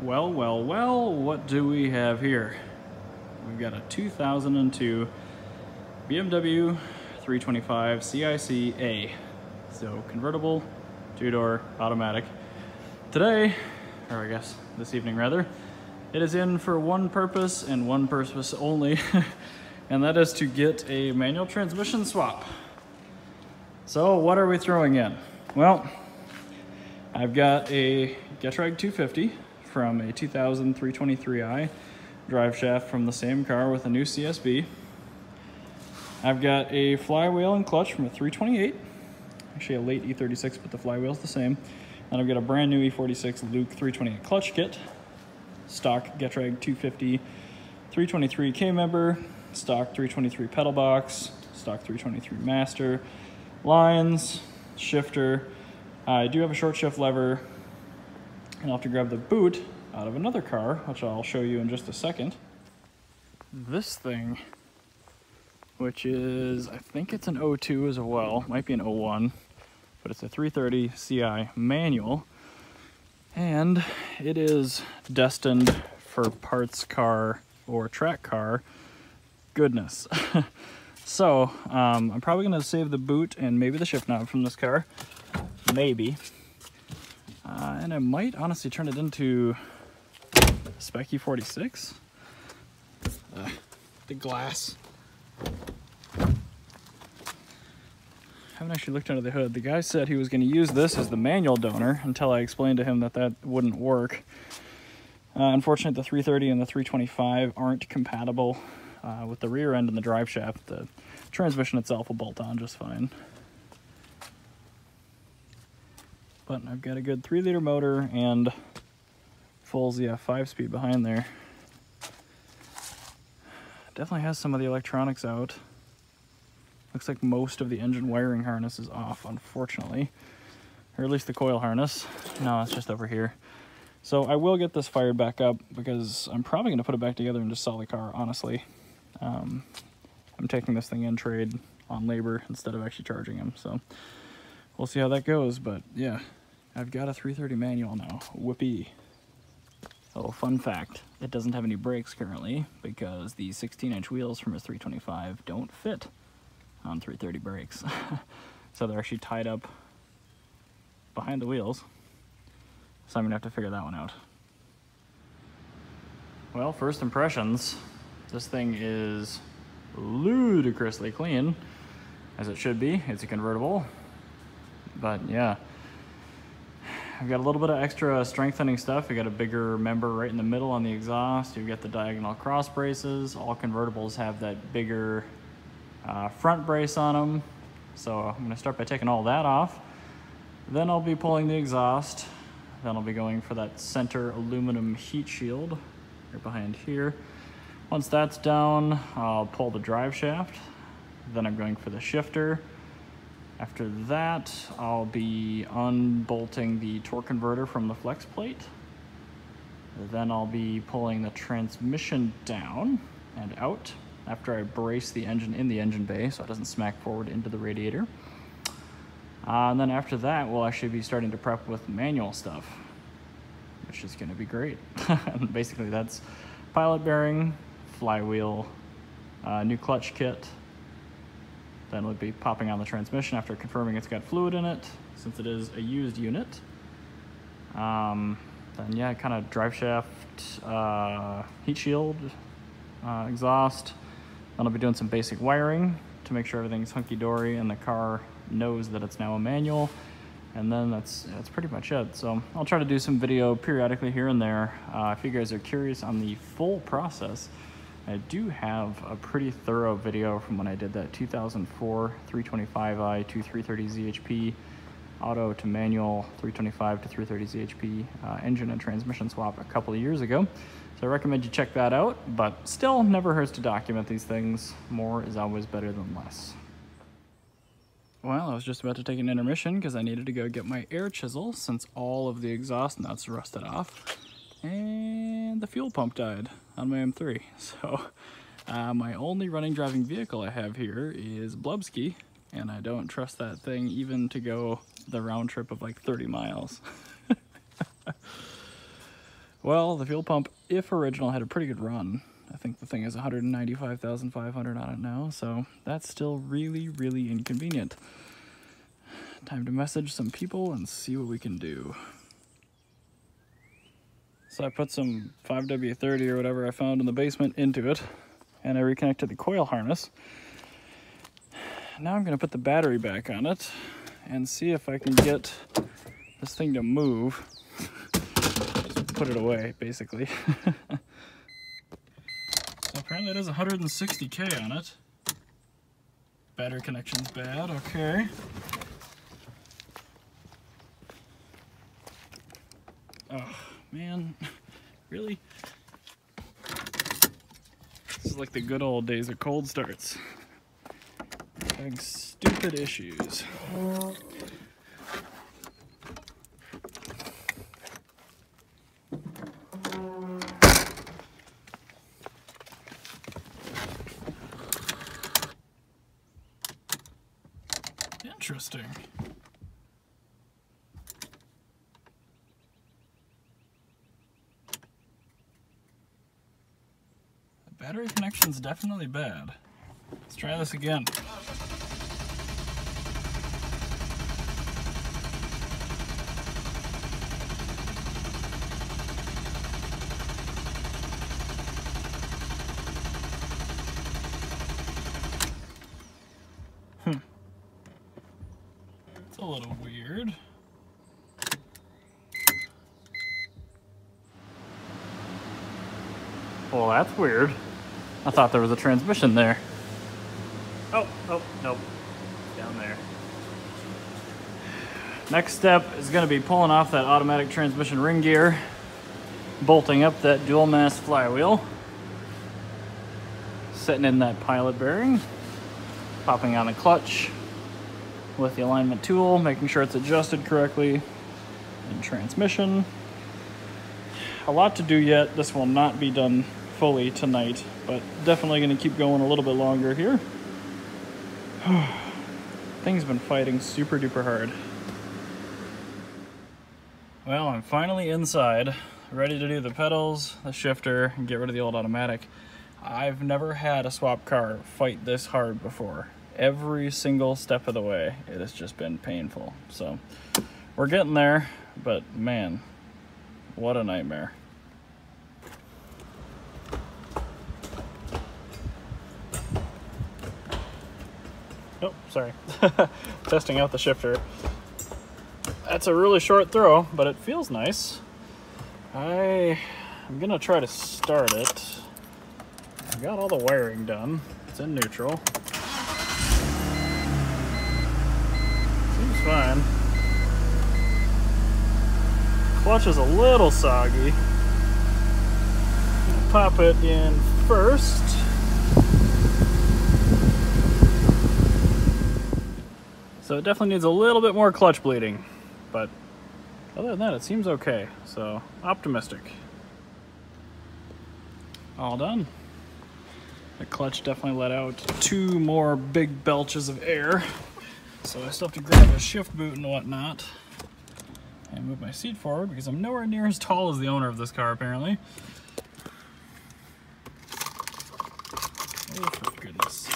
Well, well, well, what do we have here? We've got a 2002 BMW 325 CIC-A. So convertible, two-door, automatic. Today, or I guess this evening rather, it is in for one purpose and one purpose only, and that is to get a manual transmission swap. So what are we throwing in? Well, I've got a Getrag 250 from a 2000 323i drive shaft from the same car with a new CSB. I've got a flywheel and clutch from a 328, actually a late E46, but the flywheel's the same. And I've got a brand new E46 Luke 328 clutch kit, stock Getrag 250 323 K-member, stock 323 pedal box, stock 323 master, lines, shifter. I do have a short shift lever, and I'll have to grab the boot out of another car, which I'll show you in just a second. This thing, which is, I think it's an 02 as well, might be an 01, but it's a 330 CI manual, and it is destined for parts car or track car goodness. So I'm probably going to save the boot and maybe the shift knob from this car, maybe. And I might honestly turn it into spec E46. The glass. Haven't actually looked under the hood. The guy said he was going to use this as the manual donor until I explained to him that that wouldn't work. Unfortunately, the 330 and the 325 aren't compatible with the rear end and the drive shaft. The transmission itself will bolt on just fine. But I've got a good 3-liter motor and full ZF 5-speed behind there. Definitely has some of the electronics out. Looks like most of the engine wiring harness is off, unfortunately. Or at least the coil harness. No, it's just over here. So I will get this fired back up because I'm probably going to put it back together and just sell the car, honestly. I'm taking this thing in trade on labor instead of actually charging him, so we'll see how that goes. But yeah, I've got a 330 manual now. Whoopee. Oh, fun fact, it doesn't have any brakes currently because the 16-inch wheels from his 325 don't fit on 330 brakes. So they're actually tied up behind the wheels. So I'm gonna have to figure that one out. Well, first impressions, this thing is ludicrously clean, as it should be. It's a convertible, but yeah. I've got a little bit of extra strengthening stuff. We got a bigger member right in the middle on the exhaust. You've got the diagonal cross braces. All convertibles have that bigger front brace on them. So I'm gonna start by taking all that off. Then I'll be pulling the exhaust. Then I'll be going for that center aluminum heat shield right behind here. Once that's down, I'll pull the drive shaft. Then I'm going for the shifter. After that, I'll be unbolting the torque converter from the flex plate. Then I'll be pulling the transmission down and out after I brace the engine in the engine bay so it doesn't smack forward into the radiator. And then after that, we'll actually be starting to prep with manual stuff, which is gonna be great. And basically that's pilot bearing, flywheel, new clutch kit. Then we'll be popping on the transmission after confirming it's got fluid in it, since it is a used unit. Then yeah, kind of drive shaft, heat shield, exhaust. Then I'll be doing some basic wiring to make sure everything's hunky-dory and the car knows that it's now a manual. And then that's pretty much it. So I'll try to do some video periodically here and there. If you guys are curious on the full process, I do have a pretty thorough video from when I did that 2004 325i to 330 ZHP auto to manual 325 to 330 ZHP engine and transmission swap a couple of years ago. So I recommend you check that out, but still never hurts to document these things. More is always better than less. Well, I was just about to take an intermission because I needed to go get my air chisel since all of the exhaust nuts rusted off. And the fuel pump died on my M3. So my only running driving vehicle I have here is Blubski, and I don't trust that thing even to go the round trip of like 30 miles. Well, the fuel pump, if original, had a pretty good run. I think the thing is 195,500 on it now, so that's still really, really inconvenient. Time to message some people and see what we can do. So I put some 5W30 or whatever I found in the basement into it, and I reconnected the coil harness. Now I'm going to put the battery back on it and see if I can get this thing to move. Just put it away, basically. So apparently it has 160K on it. Battery connection's bad, okay. Oh, man, really? This is like the good old days of cold starts. Having stupid issues. Interesting. The battery connection's definitely bad. Let's try this again. It's a little weird. Well, that's weird. I thought there was a transmission there. Oh, nope. Down there. Next step is going to be pulling off that automatic transmission ring gear, bolting up that dual mass flywheel, setting in that pilot bearing, popping on the clutch with the alignment tool, making sure it's adjusted correctly, and transmission. A lot to do yet. This will not be done fully tonight, but definitely going to keep going a little bit longer here. Thing's been fighting super duper hard. Well, I'm finally inside, ready to do the pedals, the shifter, and get rid of the old automatic. I've never had a swap car fight this hard before. Every single step of the way, it has just been painful. So we're getting there, but man, what a nightmare. Oh, sorry. Testing out the shifter. That's a really short throw, but it feels nice. I'm gonna try to start it. I've got all the wiring done. It's in neutral. Seems fine. Clutch is a little soggy. Pop it in first. So it definitely needs a little bit more clutch bleeding, but other than that, it seems okay. So optimistic. All done. The clutch definitely let out 2 more big belches of air. So I still have to grab a shift boot and whatnot and move my seat forward because I'm nowhere near as tall as the owner of this car, apparently. Oh, for goodness.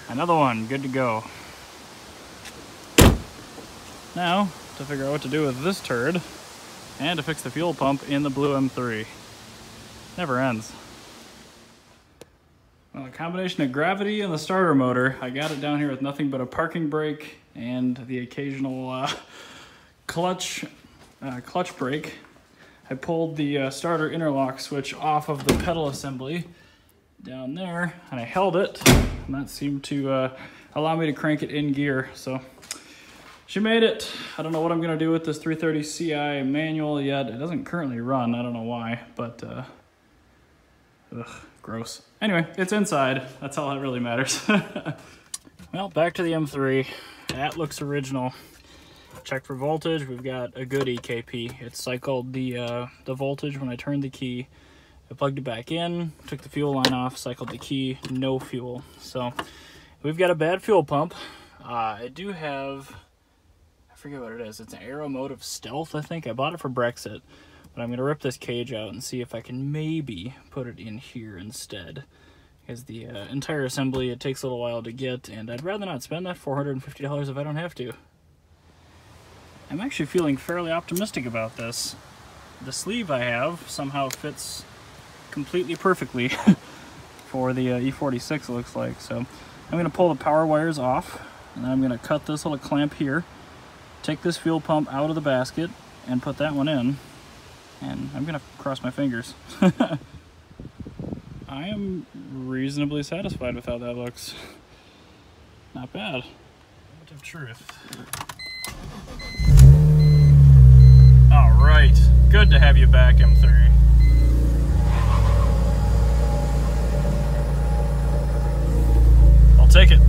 Another one, good to go. Now, to figure out what to do with this turd, and to fix the fuel pump in the blue M3. Never ends. Well, a combination of gravity and the starter motor, I got it down here with nothing but a parking brake and the occasional clutch brake. I pulled the starter interlock switch off of the pedal assembly down there, and I held it, and that seemed to allow me to crank it in gear. So she made it. I don't know what I'm gonna do with this 330 CI manual yet. It doesn't currently run, I don't know why, but ugh, gross. Anyway, it's inside. That's all that really matters. Well, back to the M3. That looks original. Check for voltage. We've got a good EKP. It cycled the voltage when I turned the key. I plugged it back in, took the fuel line off, cycled the key, no fuel. So we've got a bad fuel pump. I do have, I forget what it is. It's an Aeromotive Stealth, I think. I bought it for Brexit. But I'm going to rip this cage out and see if I can maybe put it in here instead. Because the entire assembly, it takes a little while to get, and I'd rather not spend that $450 if I don't have to. I'm actually feeling fairly optimistic about this. The sleeve I have somehow fits completely perfectly for the E46, it looks like. So I'm going to pull the power wires off, and then I'm going to cut this little clamp here, take this fuel pump out of the basket, and put that one in. And I'm gonna cross my fingers. I am reasonably satisfied with how that looks. Not bad. Moment of truth. All right, good to have you back, M3. I'll take it.